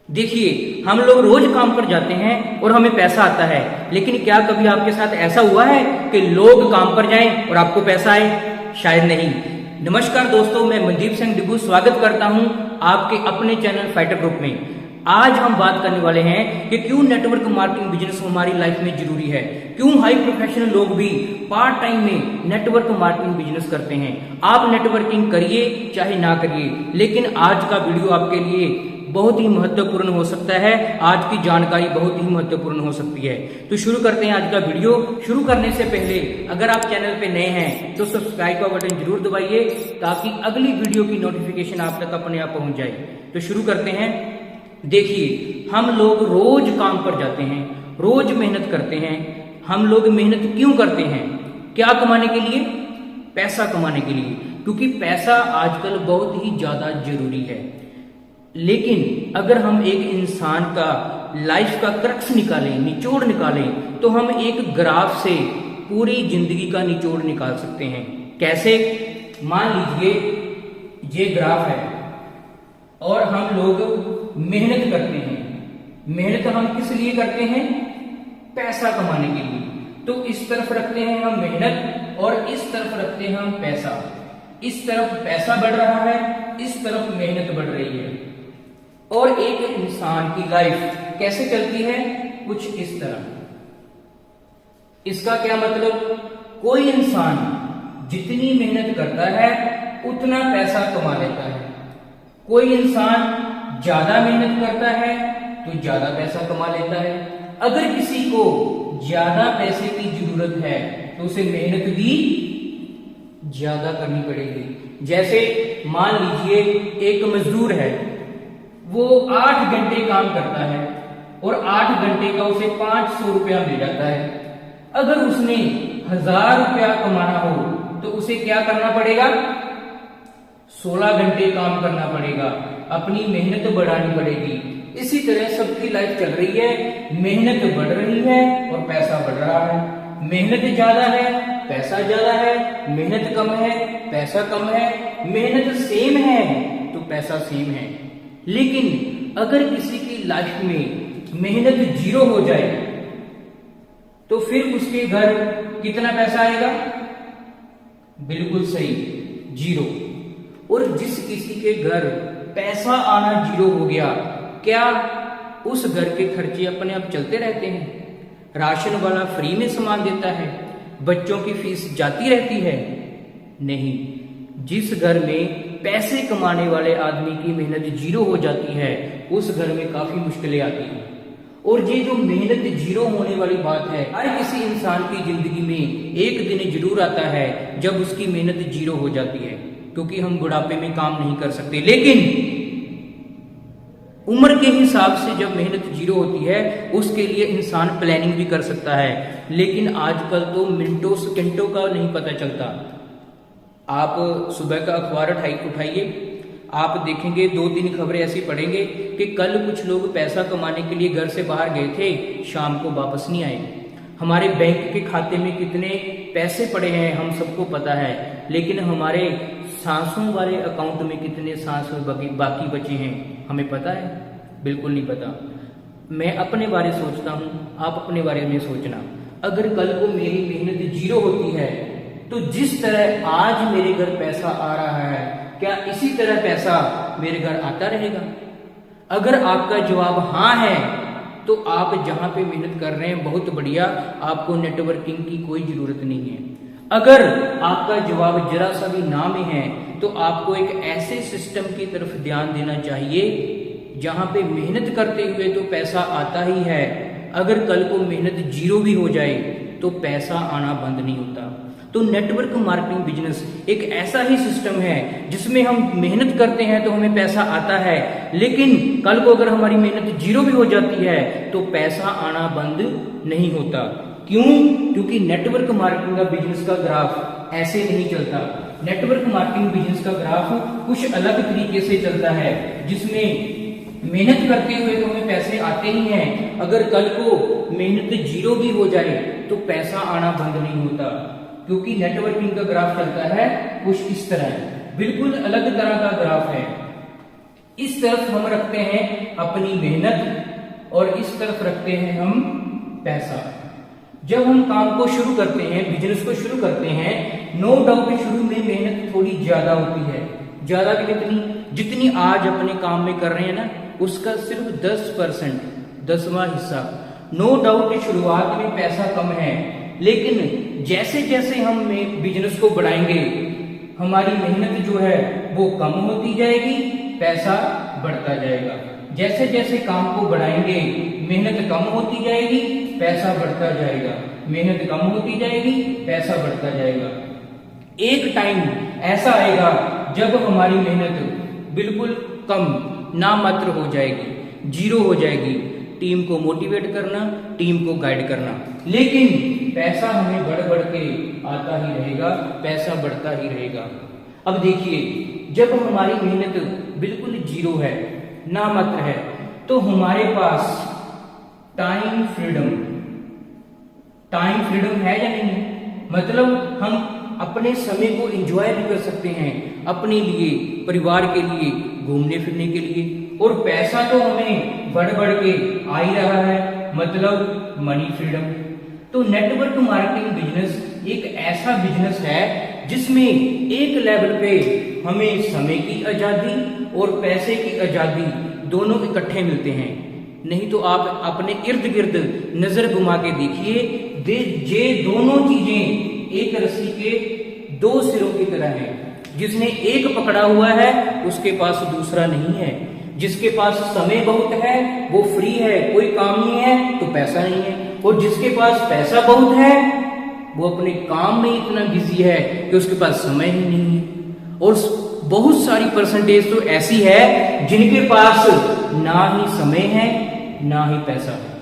देखिए, हम लोग रोज काम पर जाते हैं और हमें पैसा आता है, लेकिन क्या कभी आपके साथ ऐसा हुआ है कि लोग काम पर जाएं और आपको पैसा आए? शायद नहीं। नमस्कार दोस्तों, मैं मनदीप सिंह डिबू स्वागत करता हूं आपके अपने चैनल फाइटर ग्रुप में। आज हम बात करने वाले हैं कि क्यों नेटवर्क मार्केटिंग बिजनेस हमारी लाइफ में जरूरी है, क्यों हाई प्रोफेशनल लोग भी पार्ट टाइम में नेटवर्क मार्केटिंग बिजनेस करते हैं। आप नेटवर्किंग करिए चाहे ना करिए, लेकिन आज का वीडियो आपके लिए बहुत ही महत्वपूर्ण हो सकता है। आज की जानकारी बहुत ही महत्वपूर्ण हो सकती है। तो शुरू करते हैं आज का वीडियो। शुरू करने से पहले अगर आप चैनल पे नए हैं तो सब्सक्राइब का बटन जरूर दबाइए, ताकि अगली वीडियो की नोटिफिकेशन आप तक अपने आप पहुंच जाए। तो शुरू करते हैं। देखिए, हम लोग रोज काम पर जाते हैं, रोज मेहनत करते हैं। हम लोग मेहनत क्यों करते हैं? क्या कमाने के लिए? पैसा कमाने के लिए, क्योंकि पैसा आजकल बहुत ही ज्यादा जरूरी है। लेकिन अगर हम एक इंसान का लाइफ का क्रक्स निकालें, निचोड़ निकालें, तो हम एक ग्राफ से पूरी जिंदगी का निचोड़ निकाल सकते हैं। कैसे? मान लीजिए ये ग्राफ है और हम लोग मेहनत करते हैं। मेहनत हम किस लिए करते हैं? पैसा कमाने के लिए। तो इस तरफ रखते हैं हम मेहनत और इस तरफ रखते हैं हम पैसा। इस तरफ पैसा बढ़ रहा है, इस तरफ मेहनत बढ़ रही है। और एक इंसान की लाइफ कैसे चलती है? कुछ इस तरह। इसका क्या मतलब? कोई इंसान जितनी मेहनत करता है उतना पैसा कमा लेता है। कोई इंसान ज्यादा मेहनत करता है तो ज्यादा पैसा कमा लेता है। अगर किसी को ज्यादा पैसे की जरूरत है तो उसे मेहनत भी ज्यादा करनी पड़ेगी। जैसे मान लीजिए एक मजदूर है, वो 8 घंटे काम करता है और 8 घंटे का उसे 500 रुपया मिल जाता है। अगर उसने 1000 रुपया कमाना हो तो उसे क्या करना पड़ेगा? 16 घंटे काम करना पड़ेगा, अपनी मेहनत बढ़ानी पड़ेगी। इसी तरह सबकी लाइफ चल रही है। मेहनत बढ़ रही है और पैसा बढ़ रहा है। मेहनत ज्यादा है, पैसा ज्यादा है। मेहनत कम है, पैसा कम है। मेहनत सेम है तो पैसा सेम है। लेकिन अगर किसी की लाइफ में मेहनत 0 हो जाए तो फिर उसके घर कितना पैसा आएगा? बिल्कुल सही, 0। और जिस किसी के घर पैसा आना 0 हो गया, क्या उस घर के खर्चे अपने आप चलते रहते हैं? राशन वाला फ्री में सामान देता है? बच्चों की फीस जाती रहती है? नहीं। जिस घर में पैसे कमाने वाले आदमी की मेहनत 0 हो जाती है, उस घर में काफी मुश्किलें आती हैं। और ये जो मेहनत 0 होने वाली बात है, हर किसी इंसान की जिंदगी में एक दिन जरूर आता है जब उसकी मेहनत 0 हो जाती है, क्योंकि हम बुढ़ापे में काम नहीं कर सकते। लेकिन उम्र के हिसाब से जब मेहनत 0 होती है, उसके लिए इंसान प्लानिंग भी कर सकता है। लेकिन आजकल तो मिनटों सेकंडों का नहीं पता चलता। आप सुबह का अखबार उठाइए, आप देखेंगे 2-3 खबरें ऐसी पढ़ेंगे कि कल कुछ लोग पैसा कमाने के लिए घर से बाहर गए थे, शाम को वापस नहीं आए। हमारे बैंक के खाते में कितने पैसे पड़े हैं हम सबको पता है, लेकिन हमारे सांसों वाले अकाउंट में कितने सांस बाकी बचे हैं हमें पता है? बिल्कुल नहीं पता। मैं अपने बारे में सोचता हूँ, आप अपने बारे में सोचना। अगर कल को मेरी मेहनत 0 होती है तो जिस तरह आज मेरे घर पैसा आ रहा है, क्या इसी तरह पैसा मेरे घर आता रहेगा? अगर आपका जवाब हाँ है तो आप जहां पे मेहनत कर रहे हैं बहुत बढ़िया, आपको नेटवर्किंग की कोई जरूरत नहीं है। अगर आपका जवाब जरा सा भी ना में है तो आपको एक ऐसे सिस्टम की तरफ ध्यान देना चाहिए जहां पे मेहनत करते हुए तो पैसा आता ही है। अगर कल को मेहनत 0 भी हो जाए तो पैसा आना बंद नहीं होता। तो नेटवर्क मार्केटिंग बिजनेस एक ऐसा ही सिस्टम है जिसमें हम मेहनत करते हैं तो हमें पैसा आता है, लेकिन कल को अगर हमारी मेहनत 0 भी हो जाती है तो पैसा आना बंद नहीं होता। क्यों? क्योंकि नेटवर्क मार्केटिंग का बिजनेस का ग्राफ ऐसे नहीं चलता। नेटवर्क मार्केटिंग बिजनेस का ग्राफ कुछ अलग तरीके से चलता है, जिसमें मेहनत करते हुए तो हमें पैसे आते ही हैं। अगर कल को मेहनत 0 भी हो जाए तो पैसा आना बंद नहीं होता, क्योंकि नेटवर्किंग का ग्राफ चलता है कुछ इस तरह, बिल्कुल अलग तरह का ग्राफ है। इस तरफ हम रखते हैं अपनी मेहनत और इस तरफ रखते हैं हम पैसा। जब हम काम को शुरू करते हैं, बिजनेस को शुरू करते हैं, नो डाउट शुरू में मेहनत थोड़ी ज्यादा होती है। ज्यादा भी कितनी? जितनी आज अपने काम में कर रहे हैं ना, उसका सिर्फ 10%, 10वां हिस्सा। नो डाउट शुरुआत में पैसा कम है, लेकिन जैसे जैसे हम बिजनेस को बढ़ाएंगे, हमारी मेहनत जो है वो कम होती जाएगी, पैसा बढ़ता जाएगा। जैसे जैसे काम को बढ़ाएंगे, मेहनत कम होती जाएगी, पैसा बढ़ता जाएगा। मेहनत कम होती जाएगी, पैसा बढ़ता जाएगा। एक टाइम ऐसा आएगा जब हमारी मेहनत बिल्कुल कम, नामात्र हो जाएगी, जीरो हो जाएगी। टीम को मोटिवेट करना, टीम को गाइड करना, लेकिन पैसा हमें बढ़ बढ़ के आता ही रहेगा, पैसा बढ़ता ही रहेगा। अब देखिए, जब हमारी मेहनत बिल्कुल जीरो है, नामात्र है, तो हमारे पास टाइम फ्रीडम है या नहीं? मतलब हम अपने समय को एंजॉय भी कर सकते हैं, अपने लिए, परिवार के लिए, घूमने फिरने के लिए। और पैसा तो हमें बढ़ बढ़ के आ ही रहा है, मतलब मनी फ्रीडम। तो नेटवर्क मार्केटिंग बिजनेस एक ऐसा बिजनेस है जिसमें एक लेवल पे हमें समय की आजादी और पैसे की आजादी दोनों इकट्ठे मिलते हैं। नहीं तो आप अपने इर्द गिर्द नजर घुमा के देखिए, ये दोनों चीजें एक रस्सी के दो सिरों की तरह है। जिसने एक पकड़ा हुआ है उसके पास दूसरा नहीं है। जिसके पास समय बहुत है, वो फ्री है, कोई काम नहीं है, तो पैसा नहीं है। और जिसके पास पैसा बहुत है, वो अपने काम में इतना बिजी है कि उसके पास समय ही नहीं है। और बहुत सारी परसेंटेज तो ऐसी है जिनके पास ना ही समय है, ना ही पैसा है।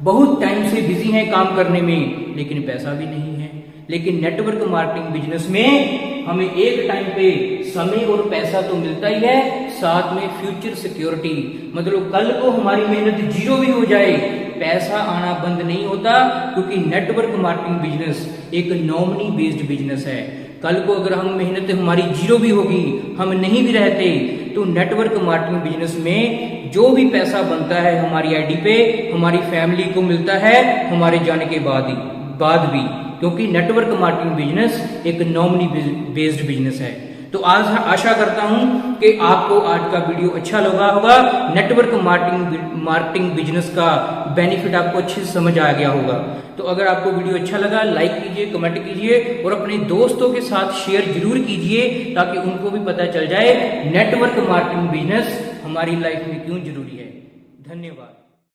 बहुत टाइम से बिजी हैं काम करने में, लेकिन पैसा भी नहीं है। लेकिन नेटवर्क मार्केटिंग बिजनेस में हमें एक टाइम पे समय और पैसा तो मिलता ही है, साथ में फ्यूचर सिक्योरिटी। मतलब कल को हमारी मेहनत जीरो भी हो जाए, पैसा आना बंद नहीं होता, क्योंकि नेटवर्क मार्केटिंग बिजनेस एक नॉमिनी बेस्ड बिजनेस है। कल को अगर हम मेहनत हमारी जीरो भी होगी, हम नहीं भी रहते, तो नेटवर्क मार्केटिंग बिजनेस में जो भी पैसा बनता है हमारी आईडी पे, हमारी फैमिली को मिलता है हमारे जाने के बाद भी, क्योंकि नेटवर्क मार्केटिंग बिजनेस एक नॉमिनी बेस्ड बिजनेस है। तो आज आशा करता हूं कि आपको आज का वीडियो अच्छा लगा होगा। नेटवर्क मार्केटिंग बिजनेस का बेनिफिट आपको अच्छे से समझ आ गया होगा। तो अगर आपको वीडियो अच्छा लगा, लाइक कीजिए, कमेंट कीजिए और अपने दोस्तों के साथ शेयर जरूर कीजिए, ताकि उनको भी पता चल जाए नेटवर्क मार्केटिंग बिजनेस हमारी लाइफ में क्यों जरूरी है। धन्यवाद।